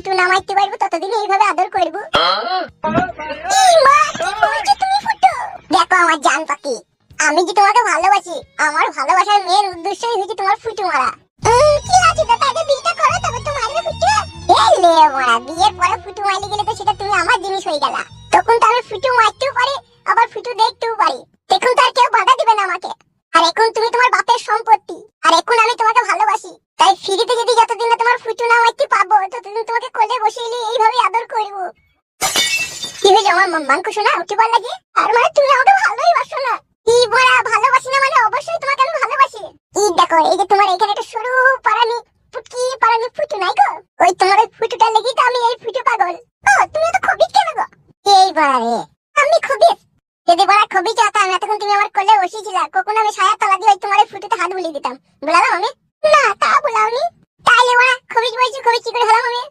ফুটু না মারতে পারবো ততদিন এইভাবে আদর করবো। তুমি ফুটু দেখো আমার জান পাখি, আমি যে তোমাকে ভালোবাসি, আমার ভালোবাসার মেয়ের উদ্দেশ্যই হচ্ছে তোমার ফুটু মারা। কি আছে তো তাকে বিয়েটা করো তবে তো মারবে ফুটু। এই লে মারা, বিয়ের পরে ফুটু মারলে গেলে তো সেটা তুমি আমার জিনিস হয়ে গেলা। তখন তো আমি ফুটু মারতেও পারি আবার ফুটু দেখতেও পারি, দেখুন তো আর কেউ বাধা দিবে না আমাকে। আর এখন তুমি তোমার বাপের সম্পত্তি, আর এখন আমি তোমাকে ভালোবাসি, তাই ফ্রিতে যদি যতদিন না তোমার ফুটু না মারতে পাবো ততদিন তোমাকে কোলে বসিয়ে নিয়ে এইভাবে আদর করবো। কি হয়েছে আমার মাংকু শোনা, উঠে পার লাগে? আর মানে তুমি আমাকে ভালোই বাসো না? কি বড়া ভালোবাসি না মানে অবশ্যই তোমাকে আমি ভালোবাসি। এই দেখো এই যে তোমার এখানে একটা সরু পারানি পুটকি পারানি ফুটু নাই গো, ওই তোমার ওই ফুটুটা লেগেই তো আমি এই ফুটু পাগল। ও তুমি তো খবিস কেন গো? এই বড়া রে, আমি খবিস? যদি বড়া খবিস হতাম এতক্ষণ তুমি আমার কোলে বসিয়েছিলা, কখন আমি ছায়া তলা দিয়ে তোমার এই ফুটুতে হাত বুলিয়ে দিতাম। বলালাম আমি? না তা বলাওনি। তাইলে বড়া খবিস বলছি, খবিস কি করে হলাম আমি?